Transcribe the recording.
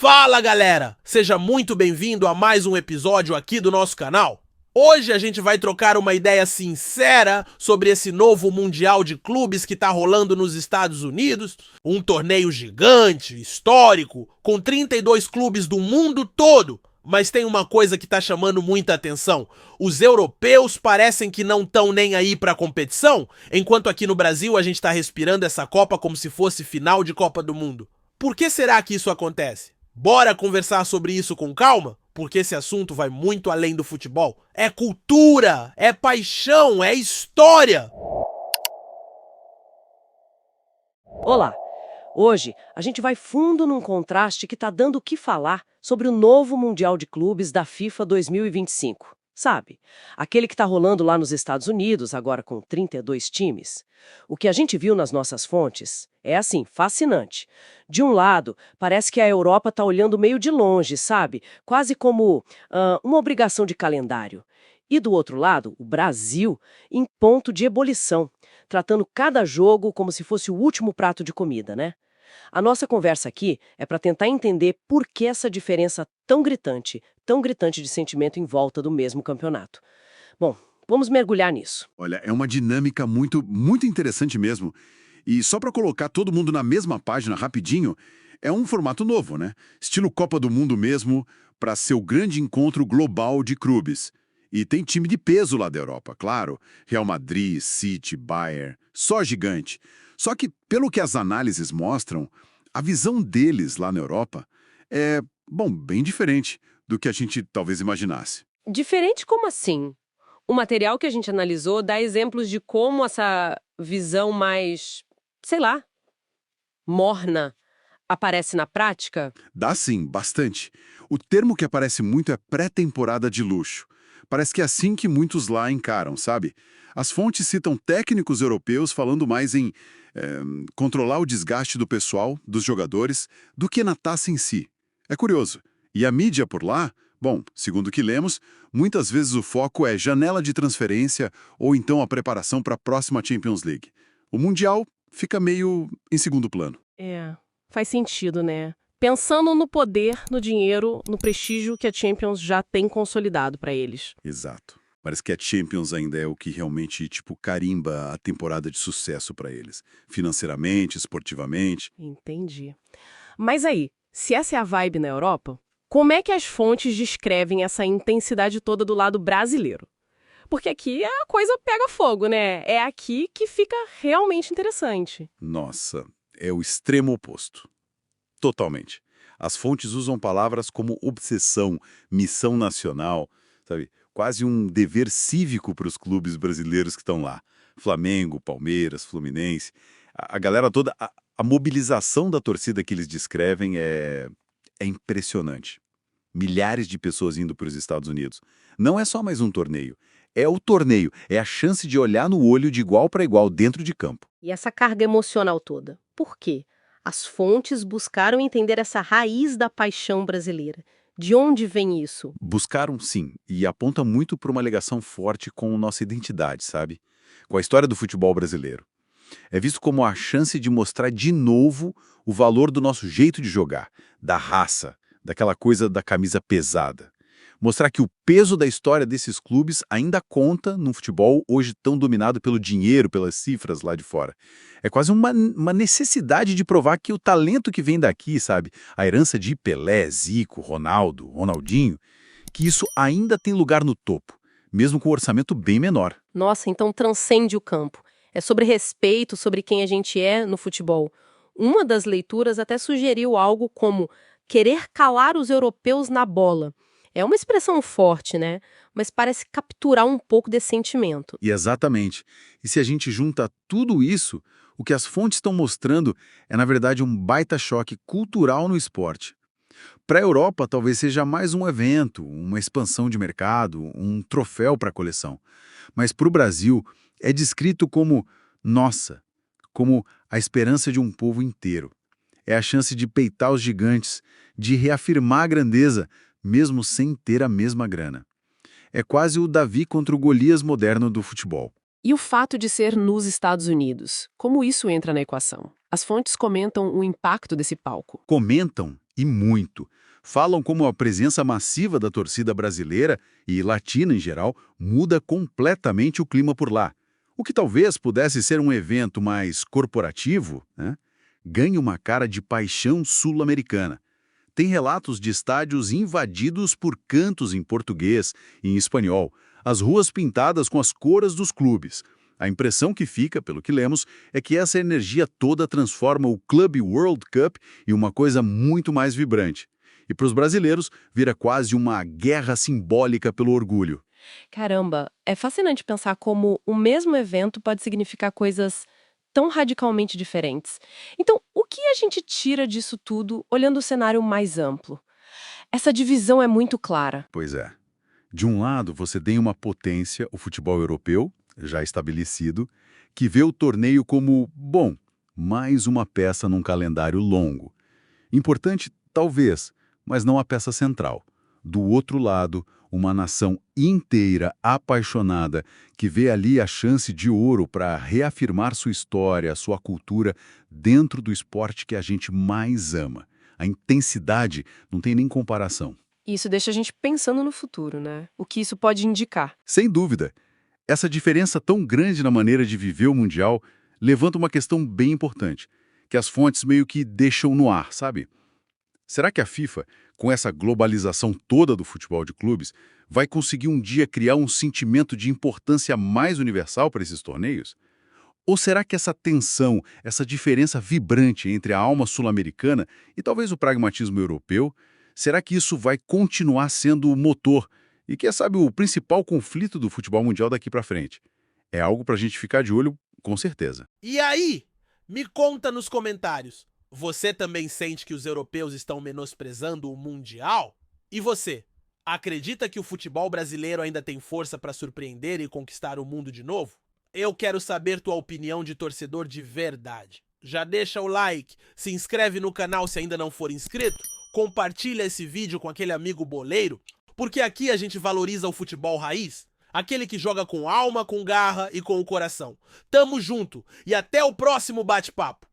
Fala galera, seja muito bem-vindo a mais um episódio aqui do nosso canal. Hoje a gente vai trocar uma ideia sincera sobre esse novo Mundial de Clubes que tá rolando nos Estados Unidos, um torneio gigante, histórico, com 32 clubes do mundo todo. Mas tem uma coisa que tá chamando muita atenção. Os europeus parecem que não estão nem aí pra competição, enquanto aqui no Brasil a gente tá respirando essa Copa como se fosse final de Copa do Mundo. Por que será que isso acontece? Bora conversar sobre isso com calma? Porque esse assunto vai muito além do futebol. É cultura, é paixão, é história! Olá! Hoje a gente vai fundo num contraste que tá dando o que falar sobre o novo Mundial de Clubes da FIFA 2025. Sabe? Aquele que tá rolando lá nos Estados Unidos, agora com 32 times. O que a gente viu nas nossas fontes é, assim, fascinante. De um lado, parece que a Europa tá olhando meio de longe, sabe? Quase como uma obrigação de calendário. E do outro lado, o Brasil, em ponto de ebulição, tratando cada jogo como se fosse o último prato de comida, né? A nossa conversa aqui é para tentar entender por que essa diferença tão gritante de sentimento em volta do mesmo campeonato. Bom, vamos mergulhar nisso. Olha, é uma dinâmica muito interessante mesmo. E só para colocar todo mundo na mesma página rapidinho, é um formato novo, né? Estilo Copa do Mundo mesmo, para ser o grande encontro global de clubes. E tem time de peso lá da Europa, claro. Real Madrid, City, Bayern, só gigante. Só que, pelo que as análises mostram, a visão deles lá na Europa é, bom, bem diferente do que a gente talvez imaginasse. Diferente como assim? O material que a gente analisou dá exemplos de como essa visão mais, sei lá, morna aparece na prática? Dá sim, bastante. O termo que aparece muito é pré-temporada de luxo. Parece que é assim que muitos lá encaram, sabe? As fontes citam técnicos europeus falando mais em controlar o desgaste do pessoal, dos jogadores, do que na taça em si. É curioso. E a mídia por lá, bom, segundo o que lemos, muitas vezes o foco é janela de transferência ou então a preparação para a próxima Champions League. O Mundial fica meio em segundo plano. É, faz sentido, né? Pensando no poder, no dinheiro, no prestígio que a Champions já tem consolidado para eles. Exato. Parece que a Champions ainda é o que realmente, carimba a temporada de sucesso para eles. Financeiramente, esportivamente. Entendi. Mas aí, se essa é a vibe na Europa, como é que as fontes descrevem essa intensidade toda do lado brasileiro? Porque aqui a coisa pega fogo, né? É aqui que fica realmente interessante. Nossa, é o extremo oposto. Totalmente. As fontes usam palavras como obsessão, missão nacional, sabe? Quase um dever cívico para os clubes brasileiros que estão lá. Flamengo, Palmeiras, Fluminense. A galera toda, a mobilização da torcida que eles descrevem é impressionante. Milhares de pessoas indo para os Estados Unidos. Não é só mais um torneio. É o torneio, é a chance de olhar no olho de igual para igual dentro de campo. E essa carga emocional toda, por quê? As fontes buscaram entender essa raiz da paixão brasileira. De onde vem isso? Buscaram sim, e aponta muito para uma ligação forte com nossa identidade, sabe? Com a história do futebol brasileiro. É visto como a chance de mostrar de novo o valor do nosso jeito de jogar, da raça, daquela coisa da camisa pesada. Mostrar que o peso da história desses clubes ainda conta num futebol hoje tão dominado pelo dinheiro, pelas cifras lá de fora. É quase uma necessidade de provar que o talento que vem daqui, sabe? A herança de Pelé, Zico, Ronaldo, Ronaldinho, que isso ainda tem lugar no topo, mesmo com um orçamento bem menor. Nossa, então transcende o campo. É sobre respeito, sobre quem a gente é no futebol. Uma das leituras até sugeriu algo como querer calar os europeus na bola. É uma expressão forte, né? Mas parece capturar um pouco desse sentimento. E exatamente. E se a gente junta tudo isso, o que as fontes estão mostrando é, na verdade, um baita choque cultural no esporte. Para a Europa, talvez seja mais um evento, uma expansão de mercado, um troféu para a coleção. Mas para o Brasil, é descrito como, nossa, como a esperança de um povo inteiro. É a chance de peitar os gigantes, de reafirmar a grandeza, mesmo sem ter a mesma grana. É quase o Davi contra o Golias moderno do futebol. E o fato de ser nos Estados Unidos, como isso entra na equação? As fontes comentam o impacto desse palco. Comentam, e muito. Falam como a presença massiva da torcida brasileira e latina em geral muda completamente o clima por lá. O que talvez pudesse ser um evento mais corporativo, né, ganha uma cara de paixão sul-americana. Tem relatos de estádios invadidos por cantos em português e em espanhol, as ruas pintadas com as cores dos clubes. A impressão que fica, pelo que lemos, é que essa energia toda transforma o Club World Cup em uma coisa muito mais vibrante. E para os brasileiros, vira quase uma guerra simbólica pelo orgulho. Caramba, é fascinante pensar como o mesmo evento pode significar coisas tão radicalmente diferentes. Então, o que a gente tira disso tudo olhando o cenário mais amplo? Essa divisão é muito clara. Pois é. De um lado, você tem uma potência, o futebol europeu, já estabelecido, que vê o torneio como, bom, mais uma peça num calendário longo. Importante, talvez, mas não a peça central. Do outro lado, uma nação inteira apaixonada que vê ali a chance de ouro para reafirmar sua história, sua cultura dentro do esporte que a gente mais ama. A intensidade não tem nem comparação. Isso deixa a gente pensando no futuro, né? O que isso pode indicar. Sem dúvida. Essa diferença tão grande na maneira de viver o Mundial levanta uma questão bem importante, que as fontes meio que deixam no ar, sabe? Será que a FIFA, com essa globalização toda do futebol de clubes, vai conseguir um dia criar um sentimento de importância mais universal para esses torneios? Ou será que essa tensão, essa diferença vibrante entre a alma sul-americana e talvez o pragmatismo europeu, será que isso vai continuar sendo o motor e, quem sabe, o principal conflito do futebol mundial daqui para frente? É algo para a gente ficar de olho, com certeza. E aí? Me conta nos comentários. Você também sente que os europeus estão menosprezando o Mundial? E você? Acredita que o futebol brasileiro ainda tem força para surpreender e conquistar o mundo de novo? Eu quero saber tua opinião de torcedor de verdade. Já deixa o like, se inscreve no canal se ainda não for inscrito, compartilha esse vídeo com aquele amigo boleiro, porque aqui a gente valoriza o futebol raiz, aquele que joga com alma, com garra e com o coração. Tamo junto e até o próximo bate-papo.